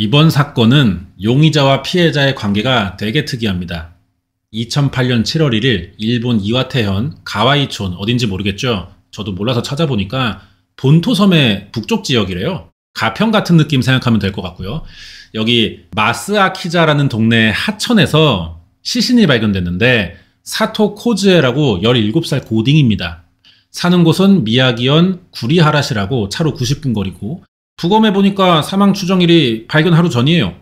이번 사건은 용의자와 피해자의 관계가 되게 특이합니다. 2008년 7월 1일 일본 이와테현 가와이촌 어딘지 모르겠죠? 저도 몰라서 찾아보니까 본토섬의 북쪽 지역이래요. 가평 같은 느낌 생각하면 될 것 같고요. 여기 마스아키자라는 동네 하천에서 시신이 발견됐는데 사토 코즈에라고 17살 고딩입니다. 사는 곳은 미야기현 구리하라시라고 차로 90분 거리고 부검해 보니까 사망 추정일이 발견 하루 전이에요.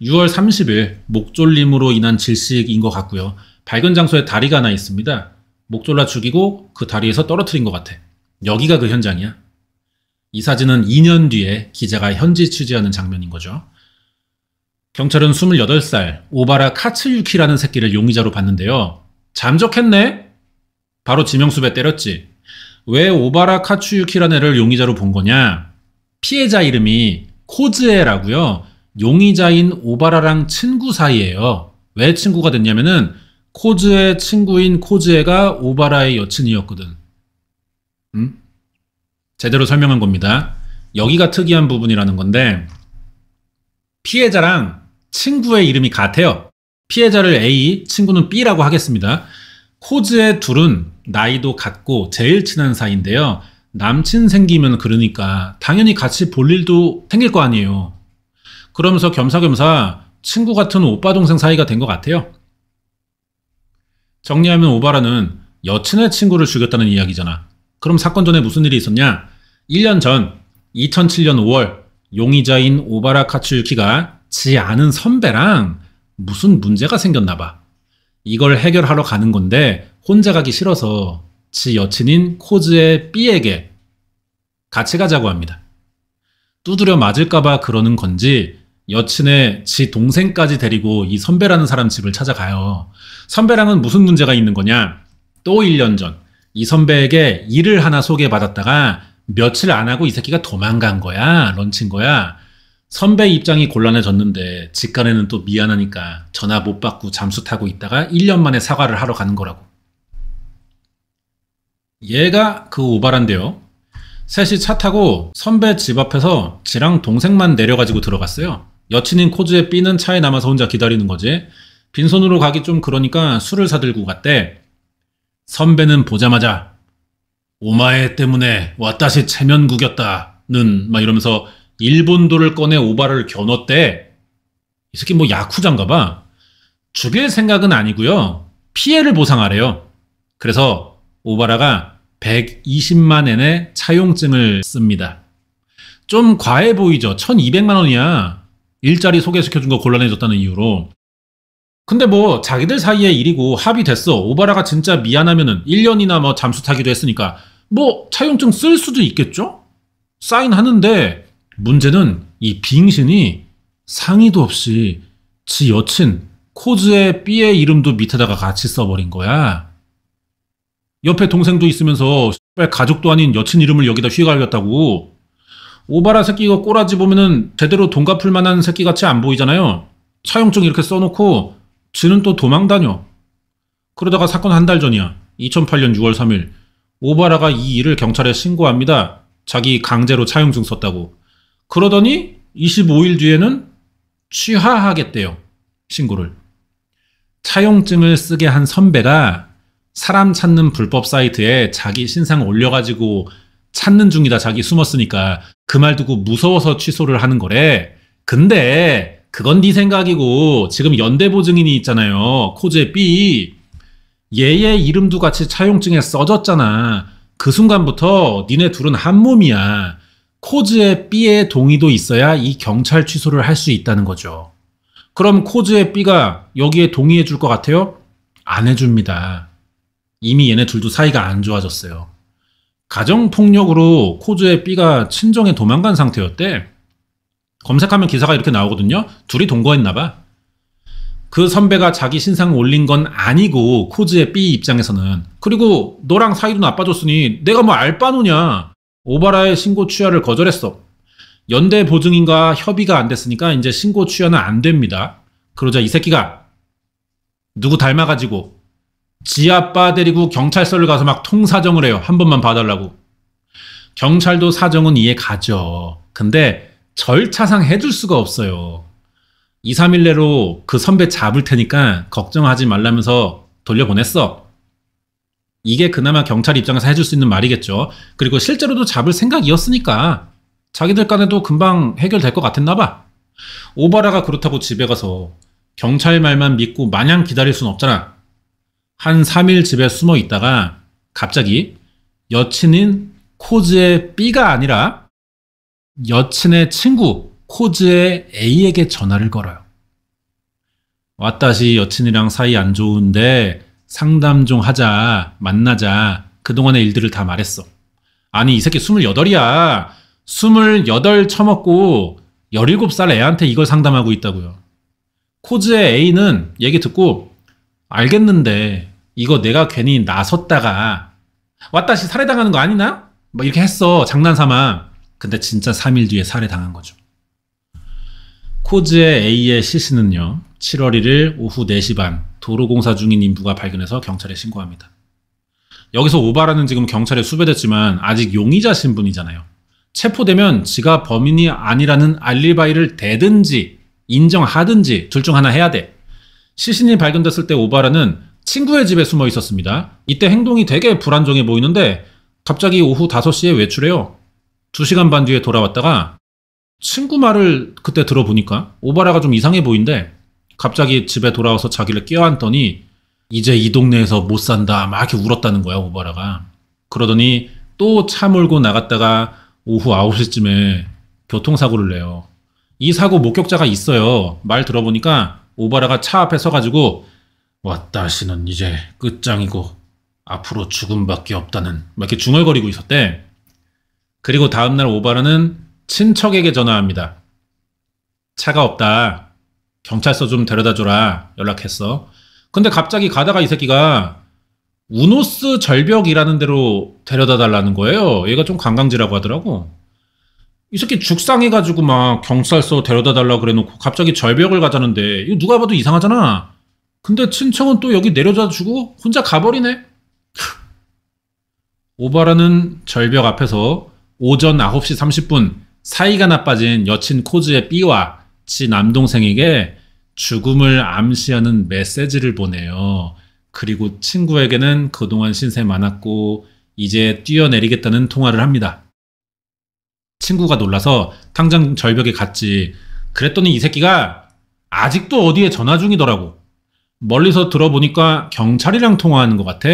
6월 30일 목졸림으로 인한 질식인 것 같고요. 발견 장소에 다리가 하나 있습니다. 목 졸라 죽이고 그 다리에서 떨어뜨린 것 같아. 여기가 그 현장이야. 이 사진은 2년 뒤에 기자가 현지 취재하는 장면인 거죠. 경찰은 28살 오바라 카츠유키라는 새끼를 용의자로 봤는데요. 잠적했네? 바로 지명수배 때렸지. 왜 오바라 카츠유키라는 애를 용의자로 본 거냐? 피해자 이름이 코즈에라고요. 용의자인 오바라랑 친구 사이예요. 왜 친구가 됐냐면은 코즈의 친구인 코즈에가 오바라의 여친이었거든. 제대로 설명한 겁니다. 여기가 특이한 부분이라는 건데 피해자랑 친구의 이름이 같아요. 피해자를 A, 친구는 B라고 하겠습니다. 코즈의 둘은 나이도 같고 제일 친한 사이인데요. 남친 생기면 그러니까 당연히 같이 볼 일도 생길 거 아니에요. 그러면서 겸사겸사 친구 같은 오빠 동생 사이가 된 것 같아요. 정리하면 오바라는 여친의 친구를 죽였다는 이야기잖아. 그럼 사건 전에 무슨 일이 있었냐? 1년 전 2007년 5월 용의자인 오바라 카츠유키가 지 아는 선배랑 무슨 문제가 생겼나 봐. 이걸 해결하러 가는 건데 혼자 가기 싫어서 지 여친인 코즈의 B에게 같이 가자고 합니다. 두드려 맞을까봐 그러는 건지 여친의 지 동생까지 데리고 이 선배라는 사람 집을 찾아가요. 선배랑은 무슨 문제가 있는 거냐? 또 1년 전 이 선배에게 일을 하나 소개받았다가 며칠 안 하고 이 새끼가 도망간 거야. 런친 거야. 선배 입장이 곤란해졌는데 직간에는 또 미안하니까 전화 못 받고 잠수 타고 있다가 1년 만에 사과를 하러 가는 거라고. 얘가 그 오바란데요. 셋이 차 타고 선배 집 앞에서 지랑 동생만 내려가지고 들어갔어요. 여친인 코즈의 B는 차에 남아서 혼자 기다리는 거지. 빈손으로 가기 좀 그러니까 술을 사들고 갔대. 선배는 보자마자 오마에 때문에 와타시 체면 구겼다는 막 이러면서 일본도를 꺼내 오바를 겨눴대. 이 새끼 뭐 야쿠자인가 봐. 죽일 생각은 아니고요. 피해를 보상하래요. 그래서 오바라가 120만 엔의 차용증을 씁니다. 좀 과해 보이죠? 1200만 원이야. 일자리 소개시켜준 거 곤란해졌다는 이유로. 근데 뭐 자기들 사이의 일이고 합의됐어. 오바라가 진짜 미안하면은 1년이나 뭐 잠수 타기도 했으니까 뭐 차용증 쓸 수도 있겠죠? 사인하는데 문제는 이 빙신이 상의도 없이 지 여친 코즈의 B의 이름도 밑에다가 같이 써버린 거야. 옆에 동생도 있으면서 가족도 아닌 여친 이름을 여기다 휘갈겼다고. 오바라 새끼가 꼬라지 보면은 제대로 돈 갚을 만한 새끼같이 안 보이잖아요. 차용증 이렇게 써놓고 지는 또 도망 다녀. 그러다가 사건 한 달 전이야. 2008년 6월 3일 오바라가 이 일을 경찰에 신고합니다. 자기 강제로 차용증 썼다고. 그러더니 25일 뒤에는 취하하겠대요. 신고를. 차용증을 쓰게 한 선배가 사람 찾는 불법 사이트에 자기 신상 올려가지고 찾는 중이다. 자기 숨었으니까 그 말 듣고 무서워서 취소를 하는 거래. 근데 그건 네 생각이고 지금 연대보 증인이 있잖아요. 코즈의 B. 얘의 이름도 같이 차용증에 써졌잖아. 그 순간부터 니네 둘은 한 몸이야. 코즈의 B의 동의도 있어야 이 경찰 취소를 할 수 있다는 거죠. 그럼 코즈의 B가 여기에 동의해 줄 것 같아요? 안 해줍니다. 이미 얘네 둘도 사이가 안 좋아졌어요. 가정폭력으로 코즈의 B가 친정에 도망간 상태였대. 검색하면 기사가 이렇게 나오거든요. 둘이 동거했나 봐. 그 선배가 자기 신상 올린 건 아니고 코즈의 B 입장에서는. 그리고 너랑 사이도 나빠졌으니 내가 뭐 알바노냐. 오바라의 신고 취하를 거절했어. 연대 보증인과 협의가 안 됐으니까 이제 신고 취하는 안 됩니다. 그러자 이 새끼가 누구 닮아가지고 지 아빠 데리고 경찰서를 가서 막 통사정을 해요. 한 번만 봐달라고. 경찰도 사정은 이해 가죠. 근데 절차상 해줄 수가 없어요. 2, 3일 내로 그 선배 잡을 테니까 걱정하지 말라면서 돌려보냈어. 이게 그나마 경찰 입장에서 해줄 수 있는 말이겠죠. 그리고 실제로도 잡을 생각이었으니까 자기들 간에도 금방 해결될 것 같았나 봐. 오바라가 그렇다고 집에 가서 경찰 말만 믿고 마냥 기다릴 순 없잖아. 한 3일 집에 숨어 있다가 갑자기 여친인 코즈의 B가 아니라 여친의 친구 코즈의 A에게 전화를 걸어요. 왔다시 여친이랑 사이 안 좋은데 상담 좀 하자, 만나자. 그동안의 일들을 다 말했어. 아니 이 새끼 28이야. 28 처먹고 17살 애한테 이걸 상담하고 있다고요. 코즈의 A는 얘기 듣고 알겠는데 이거 내가 괜히 나섰다가 왔다시 살해당하는 거 아니나? 뭐 이렇게 했어. 장난삼아. 근데 진짜 3일 뒤에 살해당한 거죠. 코즈의 A의 시신은요. 7월 1일 오후 4시 반 도로공사 중인 인부가 발견해서 경찰에 신고합니다. 여기서 오바라는 지금 경찰에 수배됐지만 아직 용의자 신분이잖아요. 체포되면 지가 범인이 아니라는 알리바이를 대든지 인정하든지 둘 중 하나 해야 돼. 시신이 발견됐을 때 오바라는 친구의 집에 숨어 있었습니다. 이때 행동이 되게 불안정해 보이는데 갑자기 오후 5시에 외출해요. 2시간 반 뒤에 돌아왔다가 친구 말을 그때 들어보니까 오바라가 좀 이상해 보인대. 갑자기 집에 돌아와서 자기를 껴안더니 이제 이 동네에서 못 산다 막 이렇게 울었다는 거야 오바라가. 그러더니 또 차 몰고 나갔다가 오후 9시쯤에 교통사고를 내요. 이 사고 목격자가 있어요. 말 들어보니까 오바라가 차 앞에 서가지고 왔다시는 이제 끝장이고 앞으로 죽음밖에 없다는 막 이렇게 중얼거리고 있었대. 그리고 다음날 오바라는 친척에게 전화합니다. 차가 없다. 경찰서 좀 데려다줘라 연락했어. 근데 갑자기 가다가 이 새끼가 우노스 절벽이라는 데로 데려다 달라는 거예요. 얘가 좀 관광지라고 하더라고. 이 새끼 죽상해가지고 막 경찰서 데려다 달라고 그래놓고 갑자기 절벽을 가자는데 이거 누가 봐도 이상하잖아. 근데 친척은 또 여기 내려다 주고 혼자 가버리네. 오바라는 절벽 앞에서 오전 9시 30분 사이가 나빠진 여친 코즈의 B와 지 남동생에게 죽음을 암시하는 메시지를 보내요. 그리고 친구에게는 그동안 신세 많았고 이제 뛰어내리겠다는 통화를 합니다. 친구가 놀라서 당장 절벽에 갔지. 그랬더니 이 새끼가 아직도 어디에 전화 중이더라고. 멀리서 들어보니까 경찰이랑 통화하는 것 같아.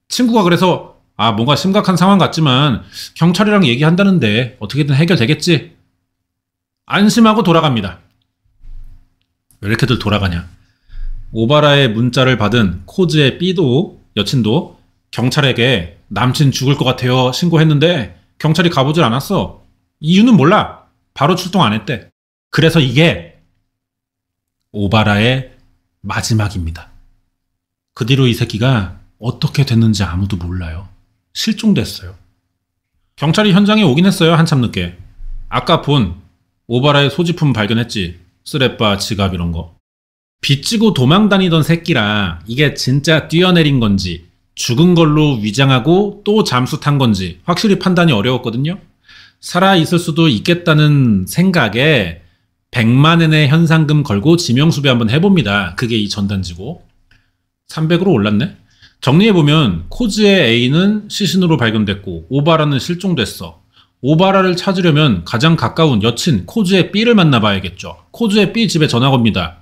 친구가 그래서 뭔가 심각한 상황 같지만 경찰이랑 얘기한다는데 어떻게든 해결되겠지. 안심하고 돌아갑니다. 왜 이렇게들 돌아가냐. 오바라의 문자를 받은 코즈의 B도 여친도 경찰에게 남친 죽을 것 같아요 신고했는데 경찰이 가보질 않았어. 이유는 몰라. 바로 출동 안 했대. 그래서 이게 오바라의 마지막입니다. 그 뒤로 이 새끼가 어떻게 됐는지 아무도 몰라요. 실종됐어요. 경찰이 현장에 오긴 했어요. 한참 늦게. 아까 본 오바라의 소지품 발견했지. 쓰레빠, 지갑 이런 거. 빚지고 도망 다니던 새끼라 이게 진짜 뛰어내린 건지 죽은 걸로 위장하고 또 잠수 탄 건지 확실히 판단이 어려웠거든요. 살아있을 수도 있겠다는 생각에 100만 엔의 현상금 걸고 지명수배 한번 해봅니다. 그게 이 전단지고 300으로 올랐네. 정리해보면 코즈의 A는 시신으로 발견됐고 오바라는 실종됐어. 오바라를 찾으려면 가장 가까운 여친 코즈의 B를 만나봐야겠죠. 코즈의 B 집에 전화 겁니다.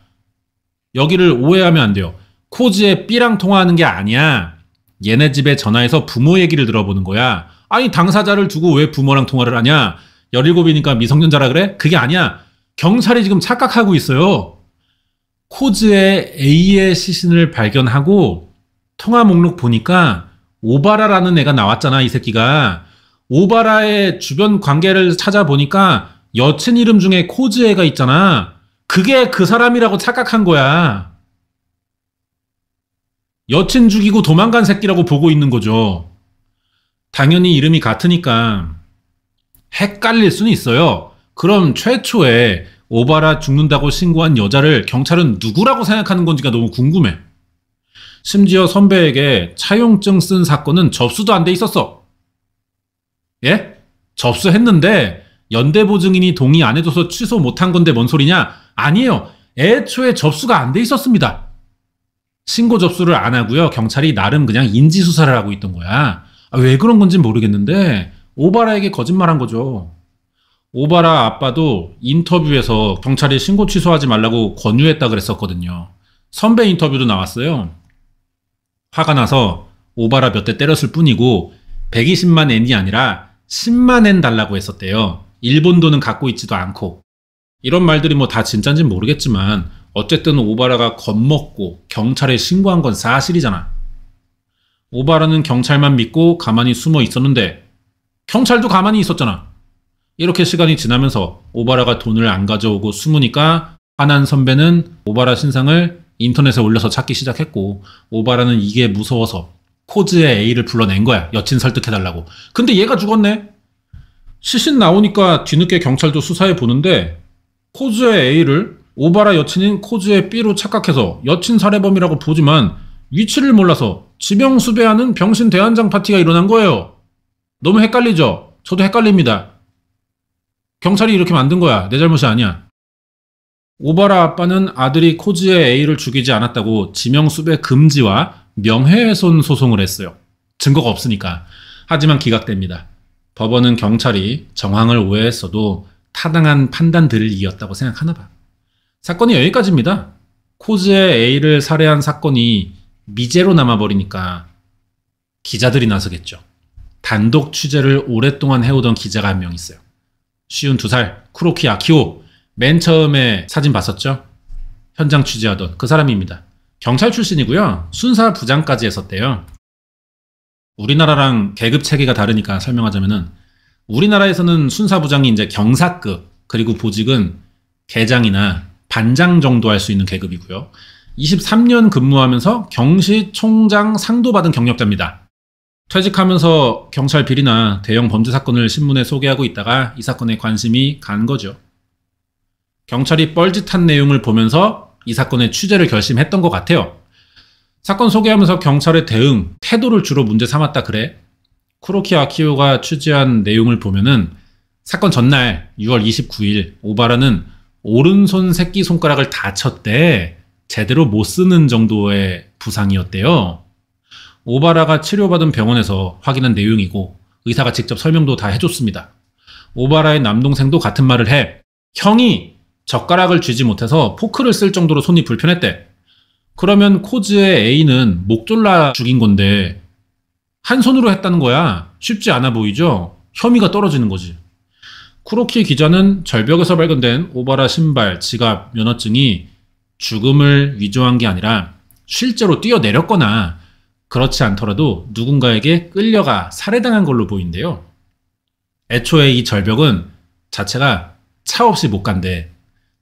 여기를 오해하면 안 돼요. 코즈의 B랑 통화하는 게 아니야. 얘네 집에 전화해서 부모 얘기를 들어보는 거야. 아니 당사자를 두고 왜 부모랑 통화를 하냐. 17이니까 미성년자라 그래? 그게 아니야. 경찰이 지금 착각하고 있어요. 코즈의 A의 시신을 발견하고 통화 목록 보니까 오바라라는 애가 나왔잖아. 이 새끼가. 오바라의 주변 관계를 찾아보니까 여친 이름 중에 코즈애가 있잖아. 그게 그 사람이라고 착각한 거야. 여친 죽이고 도망간 새끼라고 보고 있는 거죠. 당연히 이름이 같으니까 헷갈릴 수는 있어요. 그럼 최초에 오바라 죽는다고 신고한 여자를 경찰은 누구라고 생각하는 건지가 너무 궁금해. 심지어 선배에게 차용증 쓴 사건은 접수도 안 돼 있었어. 예? 접수했는데 연대보 증인이 동의 안 해줘서 취소 못한 건데 뭔 소리냐? 아니에요. 애초에 접수가 안 돼 있었습니다. 신고 접수를 안 하고요. 경찰이 나름 그냥 인지수사를 하고 있던 거야. 왜 그런 건진 모르겠는데 오바라에게 거짓말한 거죠. 오바라 아빠도 인터뷰에서 경찰이 신고 취소하지 말라고 권유했다 그랬었거든요. 선배 인터뷰도 나왔어요. 화가 나서 오바라 몇 대 때렸을 뿐이고 120만 엔이 아니라 10만 엔 달라고 했었대요. 일본 돈은 갖고 있지도 않고. 이런 말들이 뭐 다 진짠진 모르겠지만 어쨌든 오바라가 겁먹고 경찰에 신고한 건 사실이잖아. 오바라는 경찰만 믿고 가만히 숨어 있었는데 경찰도 가만히 있었잖아. 이렇게 시간이 지나면서 오바라가 돈을 안 가져오고 숨으니까 화난 선배는 오바라 신상을 인터넷에 올려서 찾기 시작했고 오바라는 이게 무서워서 코즈의 A를 불러낸 거야. 여친 설득해달라고. 근데 얘가 죽었네. 시신 나오니까 뒤늦게 경찰도 수사해 보는데 코즈의 A를 오바라 여친인 코즈의 B로 착각해서 여친 살해범이라고 보지만 위치를 몰라서 지명수배하는 병신 대환장 파티가 일어난 거예요. 너무 헷갈리죠? 저도 헷갈립니다. 경찰이 이렇게 만든 거야. 내 잘못이 아니야. 오바라 아빠는 아들이 코즈의 A를 죽이지 않았다고 지명수배 금지와 명예훼손 소송을 했어요. 증거가 없으니까. 하지만 기각됩니다. 법원은 경찰이 정황을 오해했어도 타당한 판단들을 이었다고 생각하나 봐. 사건이 여기까지입니다. 코즈의 A를 살해한 사건이 미제로 남아버리니까 기자들이 나서겠죠. 단독 취재를 오랫동안 해오던 기자가 한 명 있어요. 52살 쿠로키 아키오. 맨 처음에 사진 봤었죠? 현장 취재하던 그 사람입니다. 경찰 출신이고요. 순사 부장까지 했었대요. 우리나라랑 계급 체계가 다르니까 설명하자면은 우리나라에서는 순사부장이 이제 경사급, 그리고 보직은 계장이나 반장 정도 할 수 있는 계급이고요. 23년 근무하면서 경시총장 상도 받은 경력자입니다. 퇴직하면서 경찰 비리나 대형 범죄 사건을 신문에 소개하고 있다가 이 사건에 관심이 간 거죠. 경찰이 뻘짓한 내용을 보면서 이 사건의 취재를 결심했던 것 같아요. 사건 소개하면서 경찰의 대응, 태도를 주로 문제 삼았다 그래. 쿠로키 아키오가 취재한 내용을 보면은 사건 전날 6월 29일 오바라는 오른손 새끼손가락을 다쳤대. 제대로 못 쓰는 정도의 부상이었대요. 오바라가 치료받은 병원에서 확인한 내용이고 의사가 직접 설명도 다 해줬습니다. 오바라의 남동생도 같은 말을 해. 형이 젓가락을 쥐지 못해서 포크를 쓸 정도로 손이 불편했대. 그러면 코즈의 A는 목 졸라 죽인 건데 한 손으로 했다는 거야. 쉽지 않아 보이죠? 혐의가 떨어지는 거지. 쿠로키 기자는 절벽에서 발견된 오바라 신발, 지갑, 면허증이 죽음을 위조한 게 아니라 실제로 뛰어내렸거나 그렇지 않더라도 누군가에게 끌려가 살해당한 걸로 보인대요. 애초에 이 절벽은 자체가 차 없이 못 간대.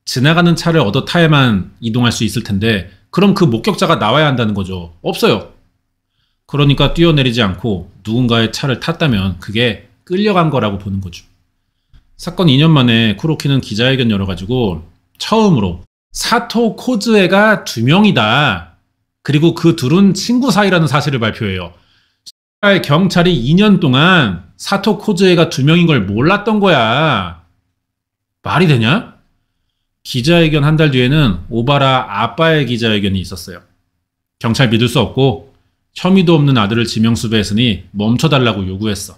지나가는 차를 얻어 타야만 이동할 수 있을 텐데 그럼 그 목격자가 나와야 한다는 거죠. 없어요. 그러니까 뛰어내리지 않고 누군가의 차를 탔다면 그게 끌려간 거라고 보는 거죠. 사건 2년 만에 쿠로키는 기자회견 열어가지고 처음으로 사토 코즈에가 2명이다. 그리고 그 둘은 친구 사이라는 사실을 발표해요. 경찰이 2년 동안 사토 코즈에가 2명인 걸 몰랐던 거야. 말이 되냐? 기자회견 한 달 뒤에는 오바라 아빠의 기자회견이 있었어요. 경찰 믿을 수 없고 혐의도 없는 아들을 지명수배했으니 멈춰달라고 요구했어.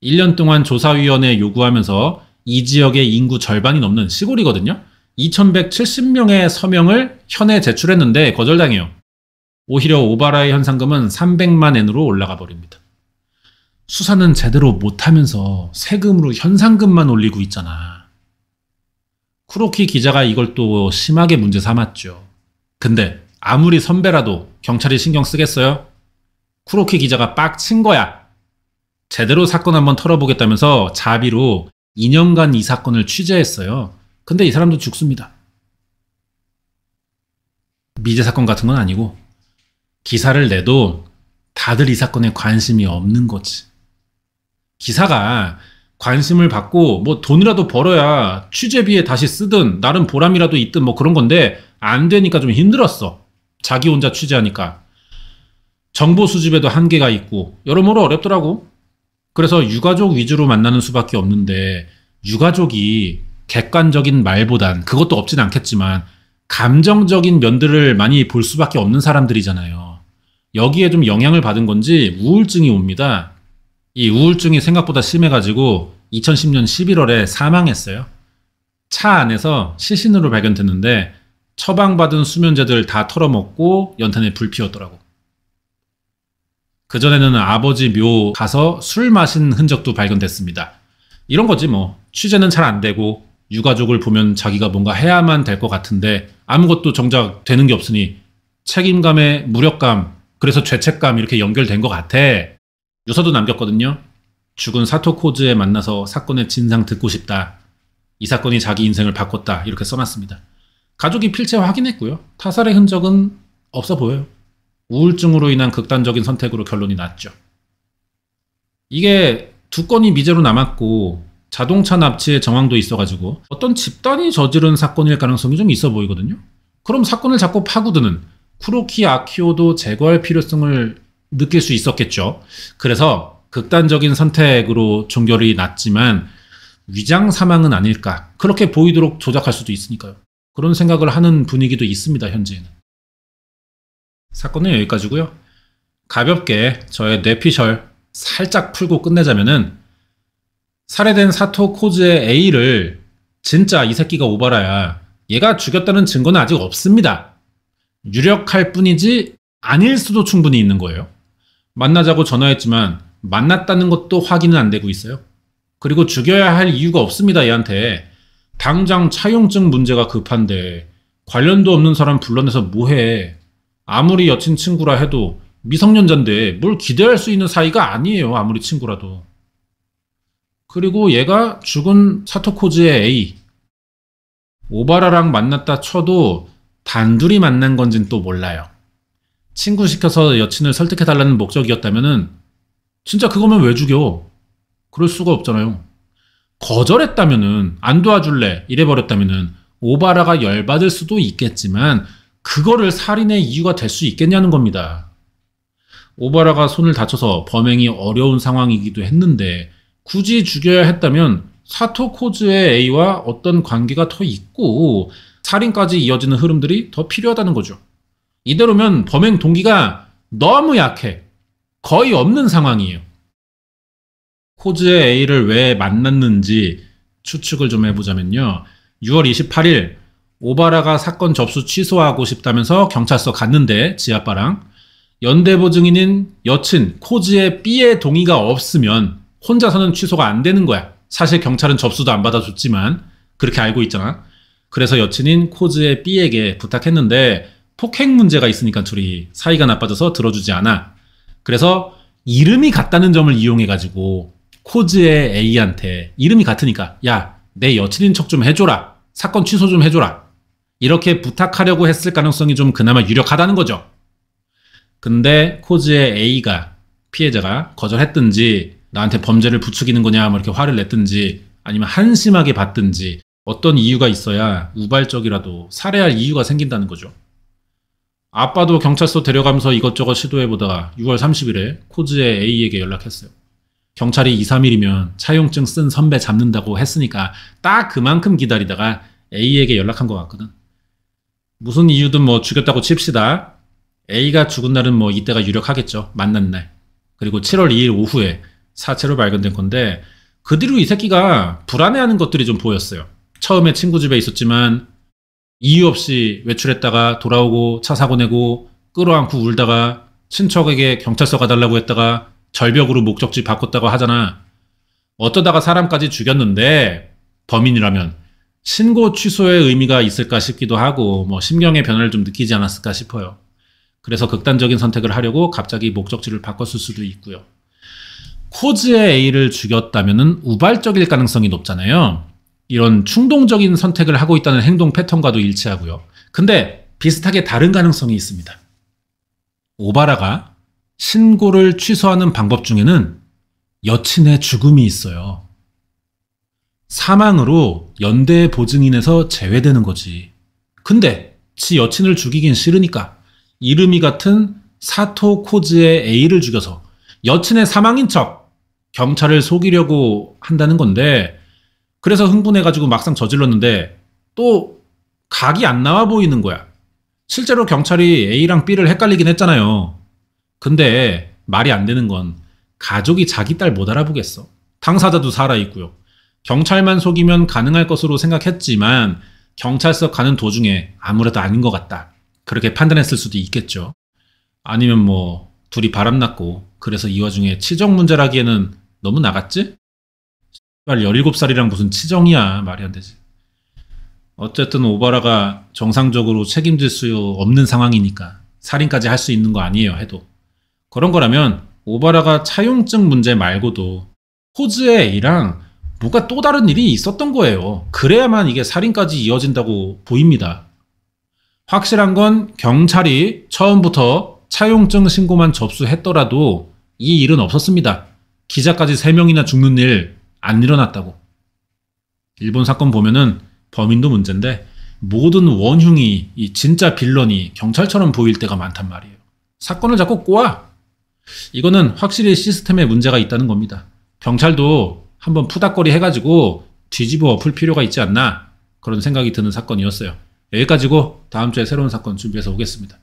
1년 동안 조사위원회에 요구하면서 이 지역의 인구 절반이 넘는 시골이거든요. 2170명의 서명을 현에 제출했는데 거절당해요. 오히려 오바라의 현상금은 300만 엔으로 올라가 버립니다. 수사는 제대로 못하면서 세금으로 현상금만 올리고 있잖아. 쿠로키 기자가 이걸 또 심하게 문제 삼았죠. 근데 아무리 선배라도 경찰이 신경 쓰겠어요? 쿠로키 기자가 빡친 거야. 제대로 사건 한번 털어보겠다면서 자비로 2년간 이 사건을 취재했어요. 근데 이 사람도 죽습니다. 미제 사건 같은 건 아니고 기사를 내도 다들 이 사건에 관심이 없는 거지. 기사가 관심을 받고 뭐 돈이라도 벌어야 취재비에 다시 쓰든 나름 보람이라도 있든 뭐 그런 건데 안 되니까 좀 힘들었어. 자기 혼자 취재하니까. 정보 수집에도 한계가 있고 여러모로 어렵더라고. 그래서 유가족 위주로 만나는 수밖에 없는데 유가족이 객관적인 말보단 그것도 없진 않겠지만 감정적인 면들을 많이 볼 수밖에 없는 사람들이잖아요. 여기에 좀 영향을 받은 건지 우울증이 옵니다. 이 우울증이 생각보다 심해가지고 2010년 11월에 사망했어요. 차 안에서 시신으로 발견됐는데 처방받은 수면제들 다 털어먹고 연탄에 불 피웠더라고. 그전에는 아버지 묘 가서 술 마신 흔적도 발견됐습니다. 이런 거지 뭐. 취재는 잘 안 되고 유가족을 보면 자기가 뭔가 해야만 될 것 같은데 아무것도 정작 되는 게 없으니 책임감에 무력감, 그래서 죄책감 이렇게 연결된 것 같아. 유서도 남겼거든요. 죽은 사토 코즈에 만나서 사건의 진상 듣고 싶다. 이 사건이 자기 인생을 바꿨다. 이렇게 써놨습니다. 가족이 필체 확인했고요. 타살의 흔적은 없어 보여요. 우울증으로 인한 극단적인 선택으로 결론이 났죠. 이게 두 건이 미제로 남았고 자동차 납치의 정황도 있어가지고 어떤 집단이 저지른 사건일 가능성이 좀 있어 보이거든요. 그럼 사건을 자꾸 파고드는 쿠로키 아키오도 제거할 필요성을 느낄 수 있었겠죠. 그래서 극단적인 선택으로 종결이 났지만 위장 사망은 아닐까. 그렇게 보이도록 조작할 수도 있으니까요. 그런 생각을 하는 분위기도 있습니다. 현재는. 사건은 여기까지고요. 가볍게 저의 뇌피셜 살짝 풀고 끝내자면은 살해된 사토 코즈의 A를 진짜 이 새끼가 오바라야 얘가 죽였다는 증거는 아직 없습니다. 유력할 뿐이지 아닐 수도 충분히 있는 거예요. 만나자고 전화했지만 만났다는 것도 확인은 안 되고 있어요. 그리고 죽여야 할 이유가 없습니다. 얘한테. 당장 차용증 문제가 급한데 관련도 없는 사람 불러내서 뭐해. 아무리 여친 친구라 해도 미성년자인데 뭘 기대할 수 있는 사이가 아니에요. 아무리 친구라도. 그리고 얘가 죽은 사토코즈의 A. 오바라랑 만났다 쳐도 단둘이 만난 건진 또 몰라요. 친구 시켜서 여친을 설득해달라는 목적이었다면은 진짜 그거면 왜 죽여? 그럴 수가 없잖아요. 거절했다면은 안 도와줄래 이래버렸다면은 오바라가 열받을 수도 있겠지만 그거를 살인의 이유가 될 수 있겠냐는 겁니다. 오바라가 손을 다쳐서 범행이 어려운 상황이기도 했는데 굳이 죽여야 했다면 사토 코즈의 A와 어떤 관계가 더 있고 살인까지 이어지는 흐름들이 더 필요하다는 거죠. 이대로면 범행 동기가 너무 약해. 거의 없는 상황이에요. 코즈의 A를 왜 만났는지 추측을 좀 해보자면요. 6월 28일 오바라가 사건 접수 취소하고 싶다면서 경찰서 갔는데 지아빠랑 연대보 증인인 여친 코즈의 B의 동의가 없으면 혼자서는 취소가 안 되는 거야. 사실 경찰은 접수도 안 받아줬지만 그렇게 알고 있잖아. 그래서 여친인 코즈의 B에게 부탁했는데 폭행 문제가 있으니까 둘이 사이가 나빠져서 들어주지 않아. 그래서 이름이 같다는 점을 이용해가지고 코즈의 A한테 이름이 같으니까 야, 내 여친인 척 좀 해줘라. 사건 취소 좀 해줘라. 이렇게 부탁하려고 했을 가능성이 좀 그나마 유력하다는 거죠. 근데 코즈의 A가 피해자가 거절했든지 나한테 범죄를 부추기는 거냐 뭐 이렇게 화를 냈든지 아니면 한심하게 봤든지 어떤 이유가 있어야 우발적이라도 살해할 이유가 생긴다는 거죠. 아빠도 경찰서 데려가면서 이것저것 시도해보다가 6월 30일에 코즈의 A에게 연락했어요. 경찰이 2, 3일이면 차용증 쓴 선배 잡는다고 했으니까 딱 그만큼 기다리다가 A에게 연락한 것 같거든. 무슨 이유든 뭐 죽였다고 칩시다. A가 죽은 날은 뭐 이때가 유력하겠죠. 만난 날. 그리고 7월 2일 오후에 사체로 발견된 건데 그 뒤로 이 새끼가 불안해하는 것들이 좀 보였어요. 처음에 친구 집에 있었지만 이유 없이 외출했다가 돌아오고 차 사고 내고 끌어안고 울다가 친척에게 경찰서 가달라고 했다가 절벽으로 목적지 바꿨다고 하잖아. 어쩌다가 사람까지 죽였는데 범인이라면 신고 취소의 의미가 있을까 싶기도 하고 뭐 심경의 변화를 좀 느끼지 않았을까 싶어요. 그래서 극단적인 선택을 하려고 갑자기 목적지를 바꿨을 수도 있고요. 코즈의 A를 죽였다면은 우발적일 가능성이 높잖아요. 이런 충동적인 선택을 하고 있다는 행동 패턴과도 일치하고요. 근데 비슷하게 다른 가능성이 있습니다. 오바라가 신고를 취소하는 방법 중에는 여친의 죽음이 있어요. 사망으로 연대 보증인에서 제외되는 거지. 근데 지 여친을 죽이긴 싫으니까 이름이 같은 사토 코즈의 A를 죽여서 여친의 사망인 척 경찰을 속이려고 한다는 건데, 그래서 흥분해가지고 막상 저질렀는데 또 각이 안 나와 보이는 거야. 실제로 경찰이 A랑 B를 헷갈리긴 했잖아요. 근데 말이 안 되는 건 가족이 자기 딸 못 알아보겠어. 당사자도 살아있고요. 경찰만 속이면 가능할 것으로 생각했지만 경찰서 가는 도중에 아무래도 아닌 것 같다. 그렇게 판단했을 수도 있겠죠. 아니면 뭐 둘이 바람났고 그래서 이 와중에 치정 문제라기에는 너무 나갔지? 17살이랑 무슨 치정이야. 말이 안 되지. 어쨌든 오바라가 정상적으로 책임질 수 없는 상황이니까 살인까지 할 수 있는 거 아니에요, 해도. 그런 거라면 오바라가 차용증 문제 말고도 호즈의 A랑 뭐가 또 다른 일이 있었던 거예요. 그래야만 이게 살인까지 이어진다고 보입니다. 확실한 건 경찰이 처음부터 차용증 신고만 접수했더라도 이 일은 없었습니다. 기자까지 3명이나 죽는 일 안 일어났다고. 일본 사건 보면은 범인도 문제인데 모든 원흉이, 이 진짜 빌런이 경찰처럼 보일 때가 많단 말이에요. 사건을 자꾸 꼬아. 이거는 확실히 시스템에 문제가 있다는 겁니다. 경찰도 한번 푸닥거리 해가지고 뒤집어 엎을 필요가 있지 않나, 그런 생각이 드는 사건이었어요. 여기까지고 다음 주에 새로운 사건 준비해서 오겠습니다.